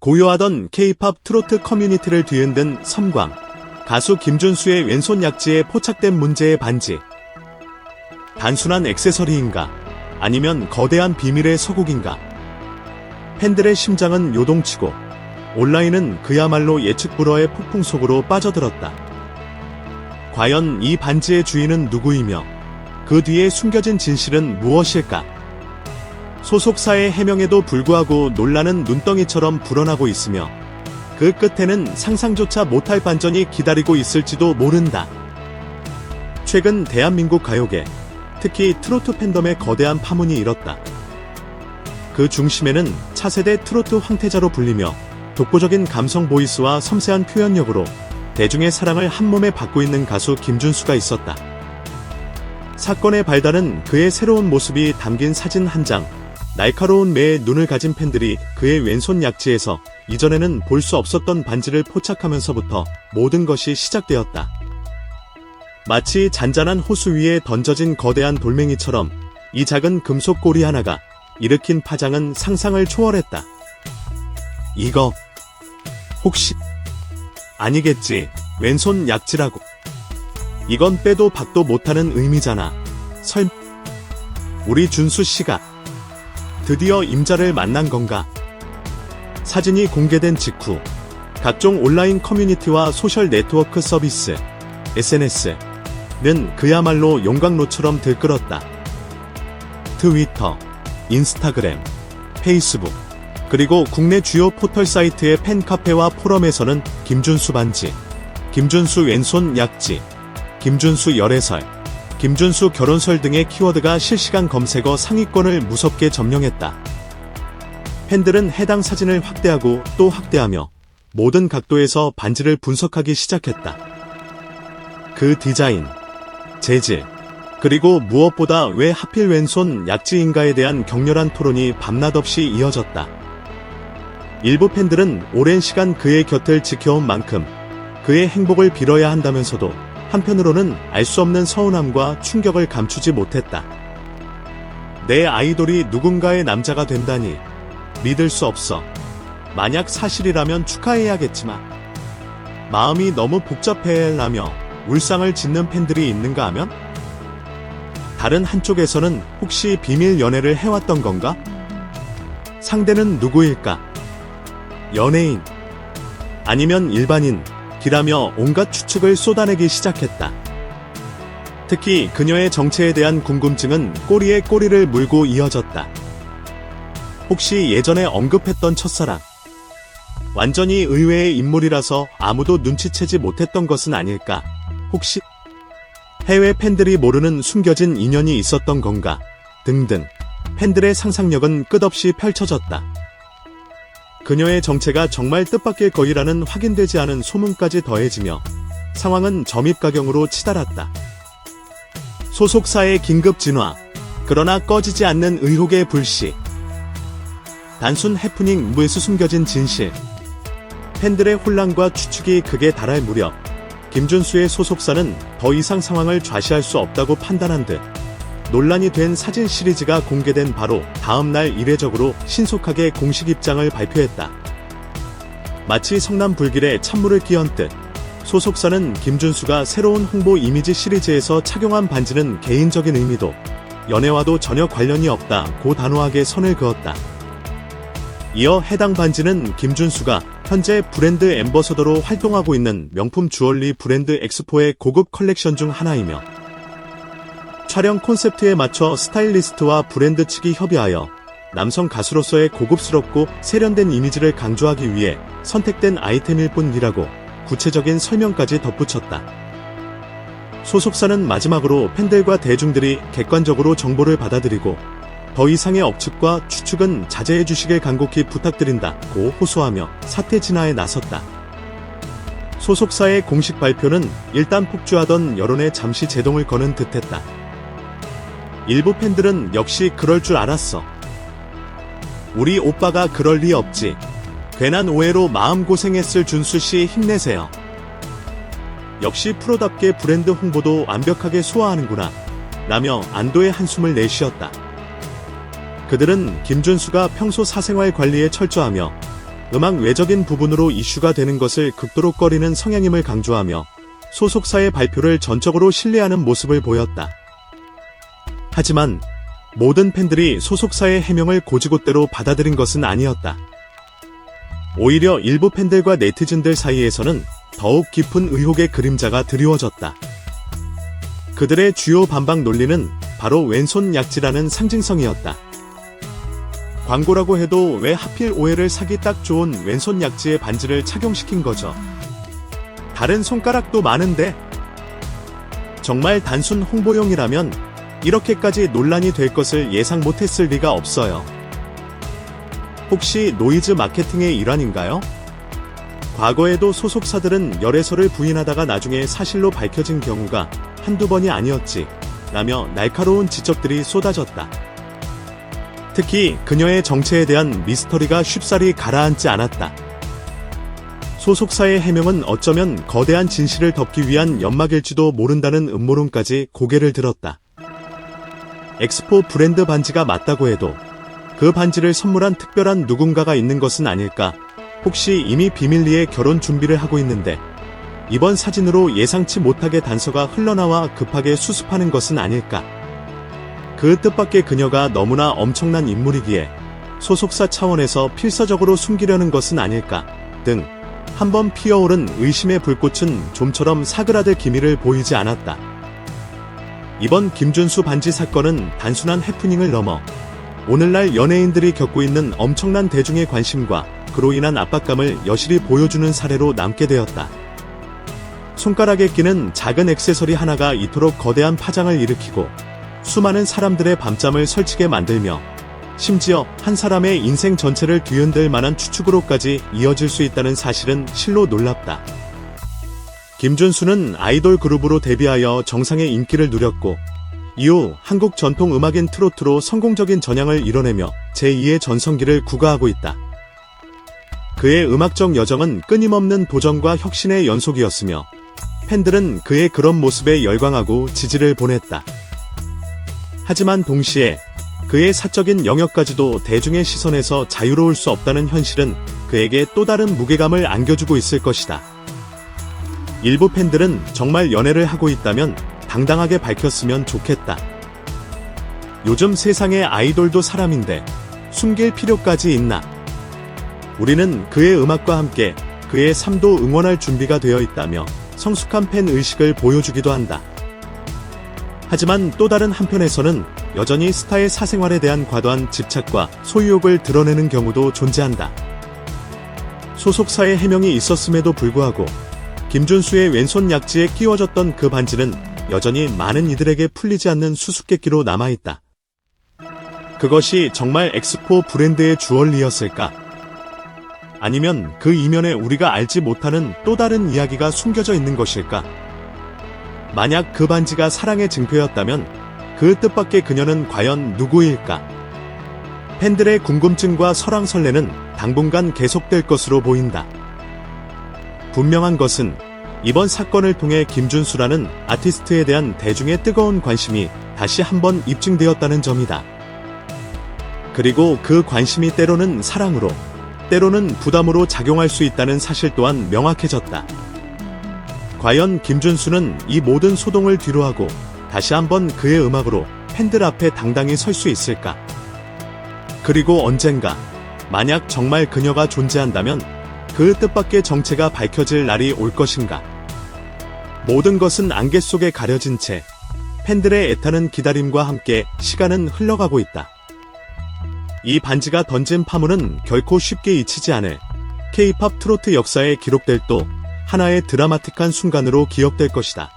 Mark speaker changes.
Speaker 1: 고요하던 K-팝 트로트 커뮤니티를 뒤흔든 섬광. 가수 김준수의 왼손 약지에 포착된 문제의 반지. 단순한 액세서리인가? 아니면 거대한 비밀의 서곡인가? 팬들의 심장은 요동치고 온라인은 그야말로 예측 불허의 폭풍 속으로 빠져들었다. 과연 이 반지의 주인은 누구이며 그 뒤에 숨겨진 진실은 무엇일까? 소속사의 해명에도 불구하고 논란은 눈덩이처럼 불어나고 있으며 그 끝에는 상상조차 못할 반전이 기다리고 있을지도 모른다. 최근 대한민국 가요계, 특히 트로트 팬덤의 거대한 파문이 일었다. 그 중심에는 차세대 트로트 황태자로 불리며 독보적인 감성 보이스와 섬세한 표현력으로 대중의 사랑을 한몸에 받고 있는 가수 김준수가 있었다. 사건의 발단은 그의 새로운 모습이 담긴 사진 한 장. 날카로운 매에 눈을 가진 팬들이 그의 왼손 약지에서 이전에는 볼 수 없었던 반지를 포착하면서부터 모든 것이 시작되었다. 마치 잔잔한 호수 위에 던져진 거대한 돌멩이처럼 이 작은 금속 꼬리 하나가 일으킨 파장은 상상을 초월했다. 이거 혹시 아니겠지. 왼손 약지라고. 이건 빼도 박도 못하는 의미잖아. 우리 준수 씨가 드디어 임자를 만난 건가? 사진이 공개된 직후 각종 온라인 커뮤니티와 소셜 네트워크 서비스, SNS는 그야말로 용광로처럼 들끓었다. 트위터, 인스타그램, 페이스북, 그리고 국내 주요 포털 사이트의 팬카페와 포럼에서는 김준수 반지, 김준수 왼손 약지, 김준수 열애설, 김준수 결혼설 등의 키워드가 실시간 검색어 상위권을 무섭게 점령했다. 팬들은 해당 사진을 확대하고 또 확대하며 모든 각도에서 반지를 분석하기 시작했다. 그 디자인, 재질, 그리고 무엇보다 왜 하필 왼손 약지인가에 대한 격렬한 토론이 밤낮 없이 이어졌다. 일부 팬들은 오랜 시간 그의 곁을 지켜온 만큼 그의 행복을 빌어야 한다면서도 한편으로는 알 수 없는 서운함과 충격을 감추지 못했다. 내 아이돌이 누군가의 남자가 된다니 믿을 수 없어. 만약 사실이라면 축하해야겠지만 마음이 너무 복잡해라며 울상을 짓는 팬들이 있는가 하면 다른 한쪽에서는 혹시 비밀 연애를 해왔던 건가? 상대는 누구일까? 연예인 아니면 일반인? 기라며 온갖 추측을 쏟아내기 시작했다. 특히 그녀의 정체에 대한 궁금증은 꼬리에 꼬리를 물고 이어졌다. 혹시 예전에 언급했던 첫사랑? 완전히 의외의 인물이라서 아무도 눈치채지 못했던 것은 아닐까? 혹시 해외 팬들이 모르는 숨겨진 인연이 있었던 건가? 등등 팬들의 상상력은 끝없이 펼쳐졌다. 그녀의 정체가 정말 뜻밖의 거이라는 확인되지 않은 소문까지 더해지며 상황은 점입가경으로 치달았다. 소속사의 긴급 진화, 그러나 꺼지지 않는 의혹의 불씨. 단순 해프닝 무에서 숨겨진 진실. 팬들의 혼란과 추측이 극에 달할 무렵 김준수의 소속사는 더 이상 상황을 좌시할 수 없다고 판단한 듯 논란이 된 사진 시리즈가 공개된 바로 다음날 이례적으로 신속하게 공식 입장을 발표했다. 마치 성남불길에 찬물을 끼얹듯 소속사는 김준수가 새로운 홍보 이미지 시리즈에서 착용한 반지는 개인적인 의미도 연애와도 전혀 관련이 없다고 단호하게 선을 그었다. 이어 해당 반지는 김준수가 현재 브랜드 앰버서더로 활동하고 있는 명품 주얼리 브랜드 엑스포의 고급 컬렉션 중 하나이며 촬영 콘셉트에 맞춰 스타일리스트와 브랜드 측이 협의하여 남성 가수로서의 고급스럽고 세련된 이미지를 강조하기 위해 선택된 아이템일 뿐이라고 구체적인 설명까지 덧붙였다. 소속사는 마지막으로 팬들과 대중들이 객관적으로 정보를 받아들이고 더 이상의 억측과 추측은 자제해 주시길 간곡히 부탁드린다고 호소하며 사태 진화에 나섰다. 소속사의 공식 발표는 일단 폭주하던 여론에 잠시 제동을 거는 듯했다. 일부 팬들은 역시 그럴 줄 알았어. 우리 오빠가 그럴 리 없지. 괜한 오해로 마음고생했을 준수씨 힘내세요. 역시 프로답게 브랜드 홍보도 완벽하게 소화하는구나. 라며 안도의 한숨을 내쉬었다. 그들은 김준수가 평소 사생활 관리에 철저하며 음악 외적인 부분으로 이슈가 되는 것을 극도로 꺼리는 성향임을 강조하며 소속사의 발표를 전적으로 신뢰하는 모습을 보였다. 하지만 모든 팬들이 소속사의 해명을 곧이곧대로 받아들인 것은 아니었다. 오히려 일부 팬들과 네티즌들 사이에서는 더욱 깊은 의혹의 그림자가 드리워졌다. 그들의 주요 반박 논리는 바로 왼손 약지라는 상징성이었다. 광고라고 해도 왜 하필 오해를 사기 딱 좋은 왼손 약지에 반지를 착용시킨 거죠? 다른 손가락도 많은데? 정말 단순 홍보용이라면 이렇게까지 논란이 될 것을 예상 못했을 리가 없어요. 혹시 노이즈 마케팅의 일환인가요? 과거에도 소속사들은 열애설을 부인하다가 나중에 사실로 밝혀진 경우가 한두 번이 아니었지 라며 날카로운 지적들이 쏟아졌다. 특히 그녀의 정체에 대한 미스터리가 쉽사리 가라앉지 않았다. 소속사의 해명은 어쩌면 거대한 진실을 덮기 위한 연막일지도 모른다는 음모론까지 고개를 들었다. 엑스포 브랜드 반지가 맞다고 해도 그 반지를 선물한 특별한 누군가가 있는 것은 아닐까? 혹시 이미 비밀리에 결혼 준비를 하고 있는데 이번 사진으로 예상치 못하게 단서가 흘러나와 급하게 수습하는 것은 아닐까? 그 뜻밖의 그녀가 너무나 엄청난 인물이기에 소속사 차원에서 필사적으로 숨기려는 것은 아닐까? 등 한번 피어오른 의심의 불꽃은 좀처럼 사그라들 기미를 보이지 않았다. 이번 김준수 반지 사건은 단순한 해프닝을 넘어 오늘날 연예인들이 겪고 있는 엄청난 대중의 관심과 그로 인한 압박감을 여실히 보여주는 사례로 남게 되었다. 손가락에 끼는 작은 액세서리 하나가 이토록 거대한 파장을 일으키고 수많은 사람들의 밤잠을 설치게 만들며 심지어 한 사람의 인생 전체를 뒤흔들 만한 추측으로까지 이어질 수 있다는 사실은 실로 놀랍다. 김준수는 아이돌 그룹으로 데뷔하여 정상의 인기를 누렸고 이후 한국 전통 음악인 트로트로 성공적인 전향을 이뤄내며 제2의 전성기를 구가하고 있다. 그의 음악적 여정은 끊임없는 도전과 혁신의 연속이었으며 팬들은 그의 그런 모습에 열광하고 지지를 보냈다. 하지만 동시에 그의 사적인 영역까지도 대중의 시선에서 자유로울 수 없다는 현실은 그에게 또 다른 무게감을 안겨주고 있을 것이다. 일부 팬들은 정말 연애를 하고 있다면 당당하게 밝혔으면 좋겠다. 요즘 세상의 아이돌도 사람인데 숨길 필요까지 있나? 우리는 그의 음악과 함께 그의 삶도 응원할 준비가 되어 있다며 성숙한 팬 의식을 보여주기도 한다. 하지만 또 다른 한편에서는 여전히 스타의 사생활에 대한 과도한 집착과 소유욕을 드러내는 경우도 존재한다. 소속사의 해명이 있었음에도 불구하고 김준수의 왼손 약지에 끼워졌던 그 반지는 여전히 많은 이들에게 풀리지 않는 수수께끼로 남아있다. 그것이 정말 엑스포 브랜드의 주얼리였을까? 아니면 그 이면에 우리가 알지 못하는 또 다른 이야기가 숨겨져 있는 것일까? 만약 그 반지가 사랑의 증표였다면 그 뜻밖의 그녀는 과연 누구일까? 팬들의 궁금증과 설왕설래는 당분간 계속될 것으로 보인다. 분명한 것은 이번 사건을 통해 김준수라는 아티스트에 대한 대중의 뜨거운 관심이 다시 한번 입증되었다는 점이다. 그리고 그 관심이 때로는 사랑으로, 때로는 부담으로 작용할 수 있다는 사실 또한 명확해졌다. 과연 김준수는 이 모든 소동을 뒤로하고 다시 한번 그의 음악으로 팬들 앞에 당당히 설 수 있을까? 그리고 언젠가 만약 정말 그녀가 존재한다면 그 뜻밖의 정체가 밝혀질 날이 올 것인가? 모든 것은 안개 속에 가려진 채 팬들의 애타는 기다림과 함께 시간은 흘러가고 있다. 이 반지가 던진 파문은 결코 쉽게 잊히지 않을 K-팝 트로트 역사에 기록될 또 하나의 드라마틱한 순간으로 기억될 것이다.